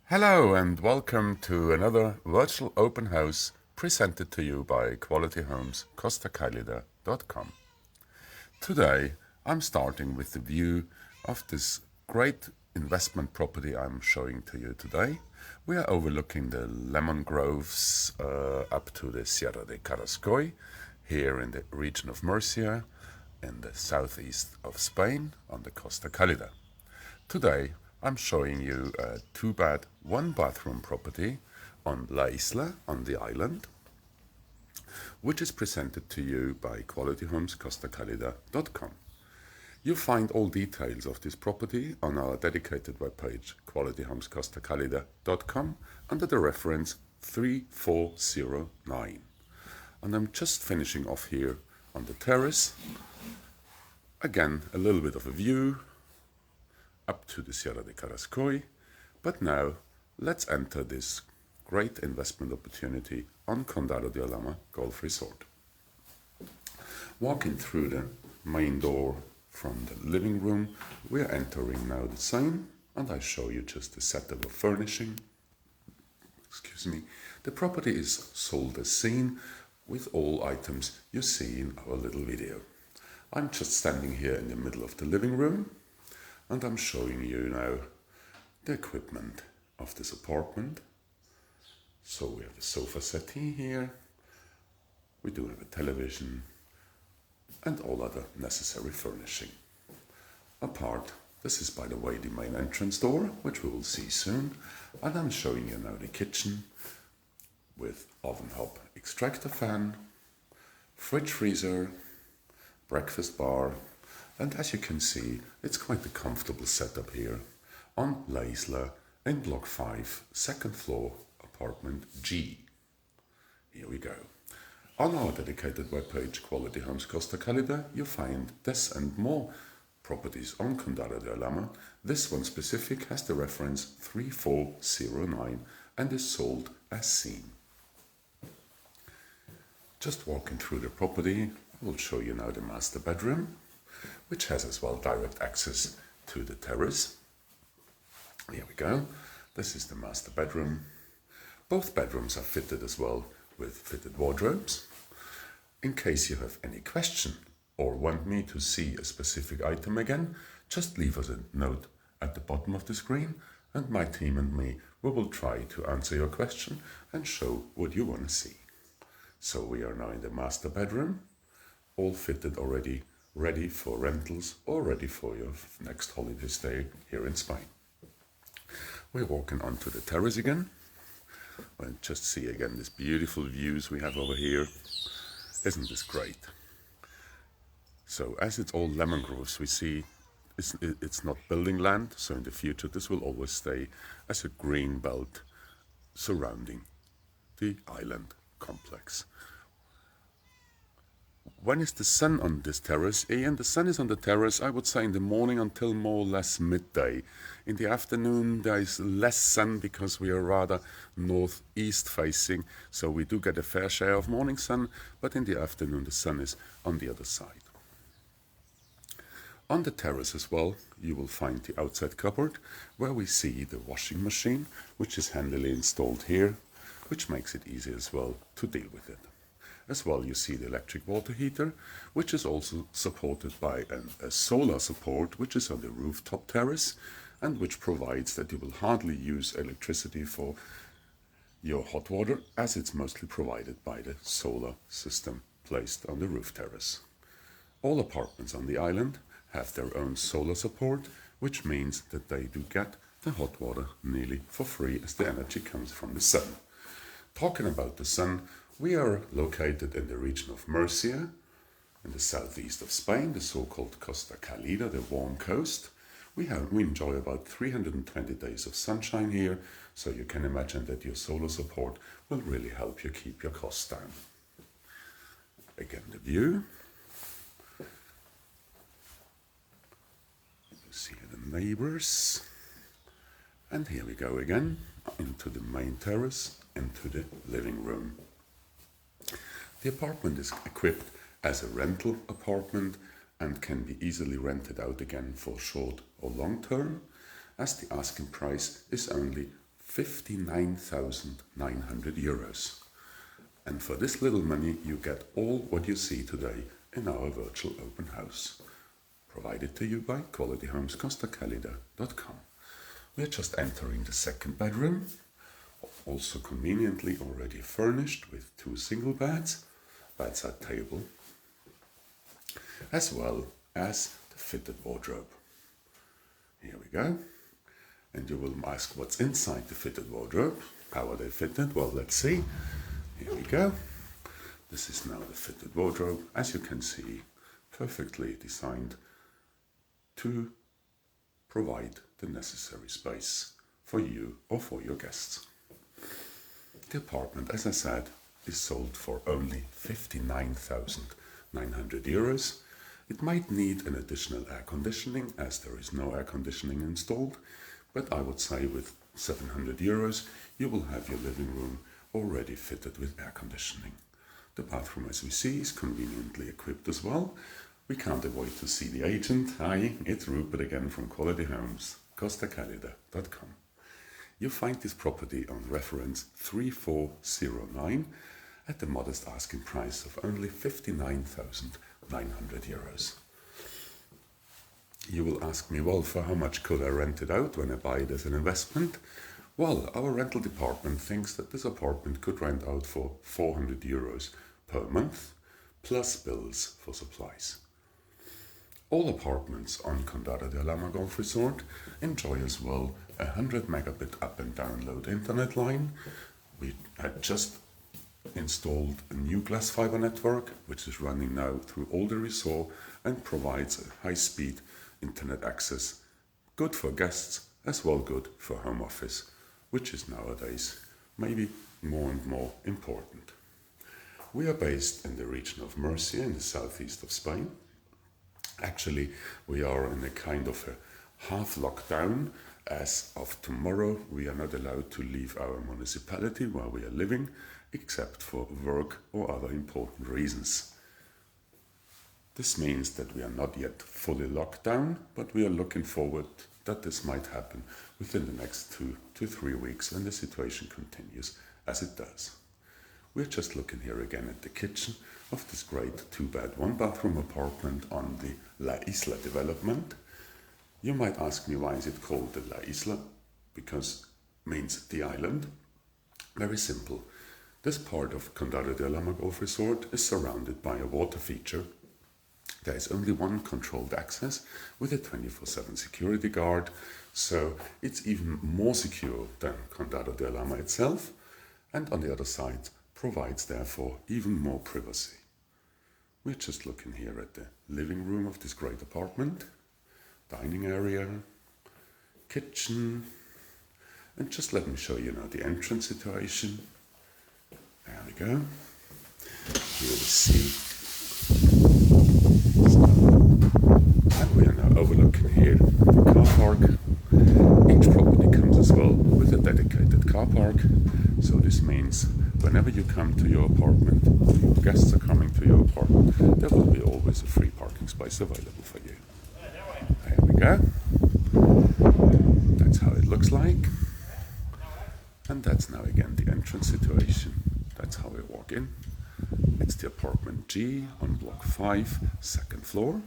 Hello and welcome to another virtual open house presented to you by Quality Homes CostaCalida.com. Today I'm starting with the view of this great investment property I'm showing to you today. We are overlooking the lemon groves up to the Sierra de Carrascoy here in the region of Murcia in the southeast of Spain on the Costa Calida. Today I'm showing you a 2-bed, 1-bathroom property on La Isla, on the island, which is presented to you by QualityHomesCostaCalida.com. You'll find all details of this property on our dedicated webpage, QualityHomesCostaCalida.com, under the reference 3409. And I'm just finishing off here on the terrace. Again, a little bit of a view up to the Sierra de Carrascoy. But now, let's enter this great investment opportunity on Condado de Alhama Golf Resort. Walking through the main door from the living room, we are entering now the same, and I show you just the setup of furnishing. The property is sold as seen, with all items you see in our little video. I'm just standing here in the middle of the living room, and I'm showing you now the equipment of this apartment. So we have the sofa settee here, we do have a television, and all other necessary furnishing. Apart, this is by the way the main entrance door, which we will see soon, and I'm showing you now the kitchen with oven hob extractor fan, fridge freezer, breakfast bar, and as you can see, it's quite a comfortable setup here on La Isla in Block 5, second floor, apartment G. Here we go. On our dedicated webpage, Quality Homes Costa Calida, you find this and more properties on Condado de Alhama. This one specific has the reference 3409 and is sold as seen. Just walking through the property, I will show you now the master bedroom, which has as well direct access to the terrace. Here we go. This is the master bedroom. Both bedrooms are fitted as well with fitted wardrobes. In case you have any question or want me to see a specific item again, just leave us a note at the bottom of the screen, and my team and me will try to answer your question and show what you want to see. So we are now in the master bedroom, all fitted already, ready for rentals or ready for your next holiday stay here in Spain. We're walking onto the terrace again. And just see again these beautiful views we have over here. Isn't this great? So as it's all lemon groves, we see it's not building land, so in the future this will always stay as a green belt surrounding the island complex. When is the sun on this terrace, Ian? The sun is on the terrace, I would say, in the morning until more or less midday. In the afternoon, there is less sun because we are rather northeast facing, so we do get a fair share of morning sun, but in the afternoon, the sun is on the other side. On the terrace as well, you will find the outside cupboard, where we see the washing machine, which is handily installed here, which makes it easy as well to deal with it. As well, you see the electric water heater, which is also supported by a solar support, which is on the rooftop terrace, and which provides that you will hardly use electricity for your hot water, as it's mostly provided by the solar system placed on the roof terrace. All apartments on the island have their own solar support, which means that they do get the hot water nearly for free, as the energy comes from the sun. Talking about the sun, we are located in the region of Murcia, in the southeast of Spain, the so-called Costa Calida, the warm coast. We enjoy about 320 days of sunshine here, so you can imagine that your solar support will really help you keep your costs down. Again, the view. You see the neighbors. And here we go again, into the main terrace, into the living room. The apartment is equipped as a rental apartment and can be easily rented out again for short or long term, as the asking price is only 59,900 euros. And for this little money, you get all what you see today in our virtual open house, provided to you by qualityhomescostacalida.com. We are just entering the second bedroom, also conveniently already furnished with 2 single beds, bedside table, as well as the fitted wardrobe. Here we go. And you will ask what's inside the fitted wardrobe. How are they fitted? Well, let's see. Here we go. This is now the fitted wardrobe, as you can see, perfectly designed to provide the necessary space for you or for your guests. The apartment, as I said, is sold for only 59,900 euros. It might need an additional air conditioning, as there is no air conditioning installed, but I would say with 700 euros you will have your living room already fitted with air conditioning. The bathroom, as we see, is conveniently equipped as well. We can't avoid to see the agent. Hi, it's Rupert again from Quality Homes, CostaCalida.com. You find this property on reference 3409 at the modest asking price of only 59,900 euros. You will ask me, well, for how much could I rent it out when I buy it as an investment? Well, our rental department thinks that this apartment could rent out for 400 euros per month, plus bills for supplies. All apartments on Condado de Alhama Golf Resort enjoy as well a 100 megabit up and download internet line. We had just installed a new glass fiber network, which is running now through all the resort and provides a high-speed internet access, good for guests as well good for home office, which is nowadays maybe more and more important. We are based in the region of Murcia in the southeast of Spain. Actually, we are in a kind of a half lockdown. As of tomorrow, we are not allowed to leave our municipality where we are living, except for work or other important reasons. This means that we are not yet fully locked down, but we are looking forward that this might happen within the next 2 to 3 weeks when the situation continues as it does. We're just looking here again at the kitchen of this great 2-bed, 1-bathroom apartment on the La Isla development. You might ask me, why is it called the La Isla? Because it means the island. Very simple. This part of Condado de Alhama Golf Resort is surrounded by a water feature. There is only one controlled access with a 24/7 security guard, so it's even more secure than Condado de Alhama itself, and on the other side provides therefore even more privacy. We're just looking here at the living room of this great apartment, dining area, kitchen, and just let me show you now the entrance situation. There we go. Here we see. And we are now overlooking here the car park. Each property comes as well with a dedicated car park. So this means whenever you come to your apartment, your guests are coming to your apartment, there will be always a free parking space available for you. There we go. That's how it looks like. And that's now again the entrance situation. That's how we walk in. It's the apartment G on block 5, second floor.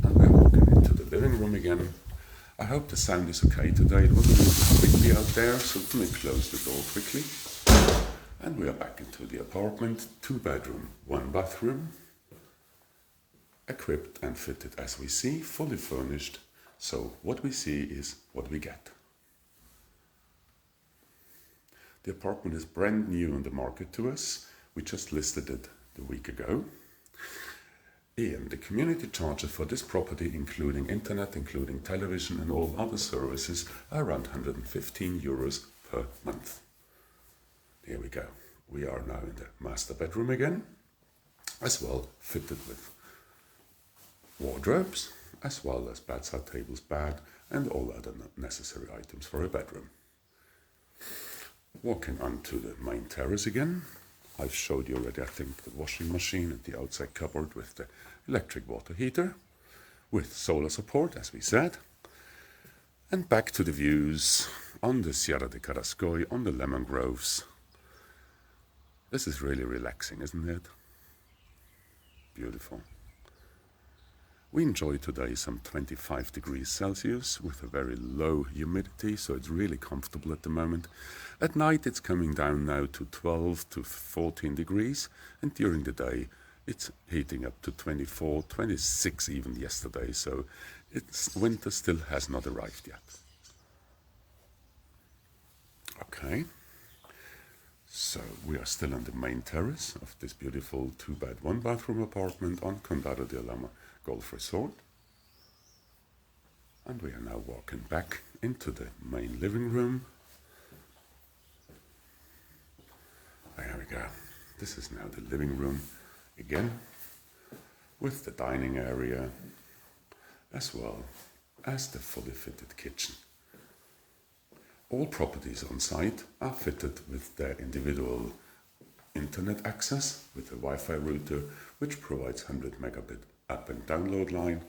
And we're walking into the living room again. I hope the sound is okay today. It was a little bit windy out there, so let me close the door quickly. And we are back into the apartment, 2-bedroom, 1-bathroom. Equipped and fitted as we see, fully furnished. So what we see is what we get. The apartment is brand new on the market to us. We just listed it the week ago. And the community charges for this property, including internet, including television and all other services, are around 115 euros per month. Here we go. We are now in the master bedroom again, as well fitted with wardrobes, as well as bedside tables, bed, and all other necessary items for a bedroom. Walking onto the main terrace again. I've showed you already, I think, the washing machine and the outside cupboard with the electric water heater, with solar support, as we said. And back to the views on the Sierra de Carrascoy, on the lemon groves. This is really relaxing, isn't it? Beautiful. We enjoy today some 25 degrees Celsius with a very low humidity, so it's really comfortable at the moment. At night it's coming down now to 12 to 14 degrees, and during the day it's heating up to 24, 26 even yesterday, so winter still has not arrived yet. Okay, so we are still on the main terrace of this beautiful 2-bed, 1-bathroom apartment on Condado de Alhama Golf Resort. And we are now walking back into the main living room. There we go. This is now the living room again, with the dining area as well as the fully fitted kitchen. All properties on site are fitted with their individual internet access with a Wi-Fi router which provides 100 megabit up and download line,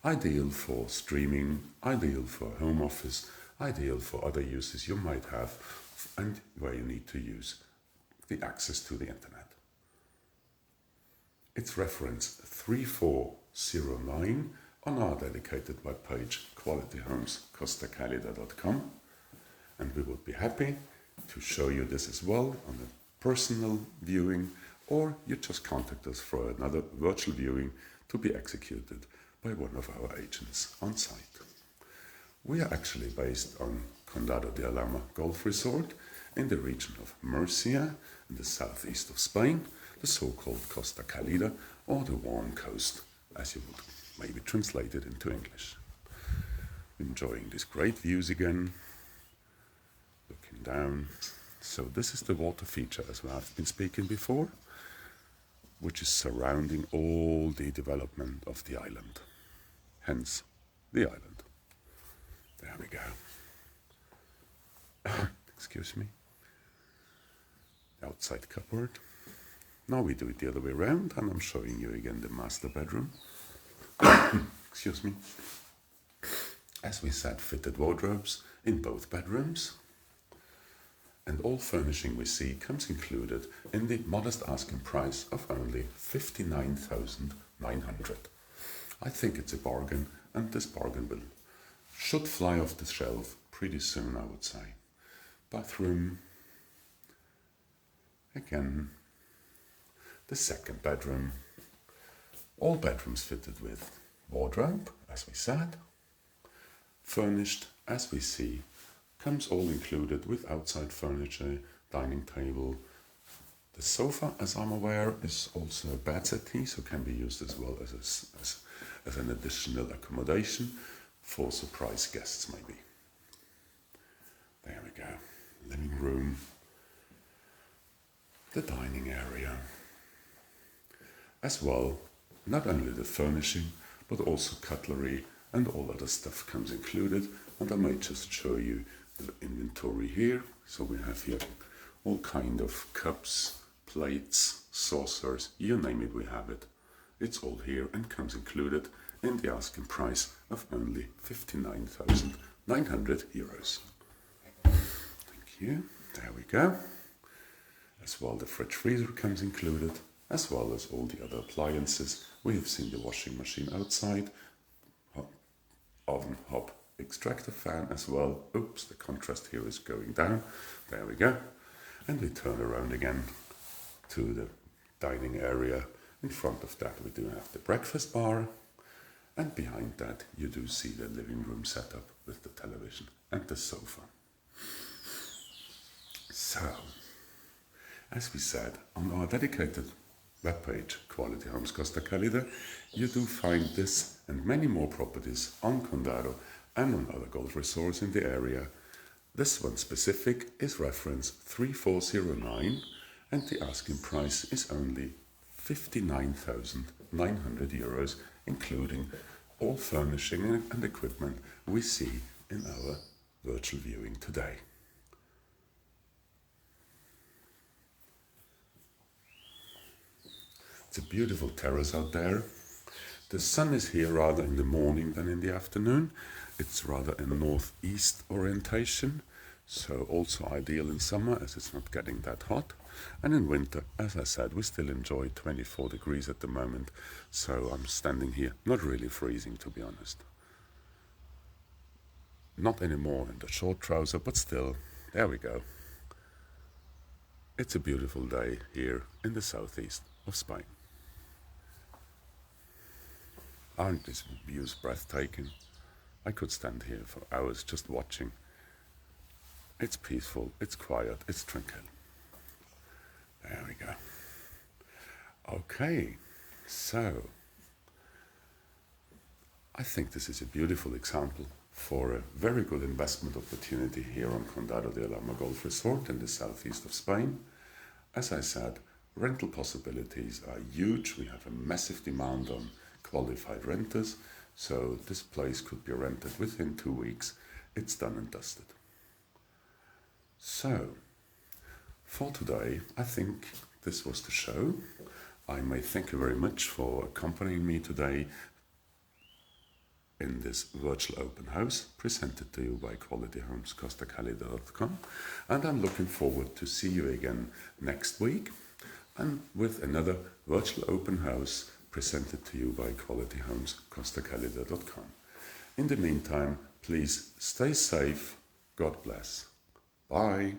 ideal for streaming, ideal for home office, ideal for other uses you might have and where you need to use the access to the internet. It's reference 3409 on our dedicated webpage qualityhomescostacalida.com, and we would be happy to show you this as well on a personal viewing, or you just contact us for another virtual viewing to be executed by one of our agents on site. We are actually based on Condado de Alhama Golf Resort in the region of Murcia in the southeast of Spain, the so-called Costa Cálida, or the warm coast, as you would maybe translate it into English. Enjoying these great views again, looking down. So this is the water feature, as we have been speaking before, which is surrounding all the development of the island, hence the island. There we go. Excuse me. Outside cupboard. Now we do it the other way around, and I'm showing you again the master bedroom. Excuse me. As we said, fitted wardrobes in both bedrooms. And all furnishing we see comes included in the modest asking price of only $59,900. I think it's a bargain, and this bargain should fly off the shelf pretty soon, I would say. Bathroom. Again, the second bedroom. All bedrooms fitted with wardrobe, as we said. Furnished, as we see, comes all included with outside furniture, dining table. The sofa, as I'm aware, is also a bed settee, so can be used as well as an additional accommodation for surprise guests, maybe. There we go. Living room. The dining area. As well, not only the furnishing, but also cutlery and all other stuff comes included. And I might just show you the inventory here. So we have here all kind of cups, plates, saucers, you name it, we have it. It's all here and comes included in the asking price of only €59,900. Thank you. There we go. As well, the fridge freezer comes included, as well as all the other appliances. We have seen the washing machine outside, oven hob extractor fan as well. Oops, the contrast here is going down. There we go. And we turn around again to the dining area. In front of that we do have the breakfast bar, and behind that you do see the living room setup with the television and the sofa. So, as we said, on our dedicated webpage, Quality Homes Costa Cálida, you do find this and many more properties on Condado and on other golf resorts in the area. This one specific is reference 3409, and the asking price is only €59,900, including all furnishing and equipment we see in our virtual viewing today. It's a beautiful terrace out there. The sun is here rather in the morning than in the afternoon, It's rather a northeast orientation, so also ideal in summer as it's not getting that hot. And in winter, as I said, we still enjoy 24 degrees at the moment, so I'm standing here, not really freezing to be honest. Not anymore in the short trouser, but still, there we go. It's a beautiful day here in the southeast of Spain. Aren't these views breathtaking? I could stand here for hours just watching. It's peaceful, it's quiet, it's tranquil. There we go. Okay, so I think this is a beautiful example for a very good investment opportunity here on Condado de Alhama Golf Resort in the southeast of Spain. As I said, rental possibilities are huge. We have a massive demand on qualified renters, so this place could be rented within 2 weeks. It's done and dusted. So, for today, I think this was the show. I may thank you very much for accompanying me today in this virtual open house presented to you by qualityhomescostacalida.com, and I'm looking forward to see you again next week and with another virtual open house presented to you by qualityhomescostacalida.com. In the meantime, please stay safe. God bless. Bye.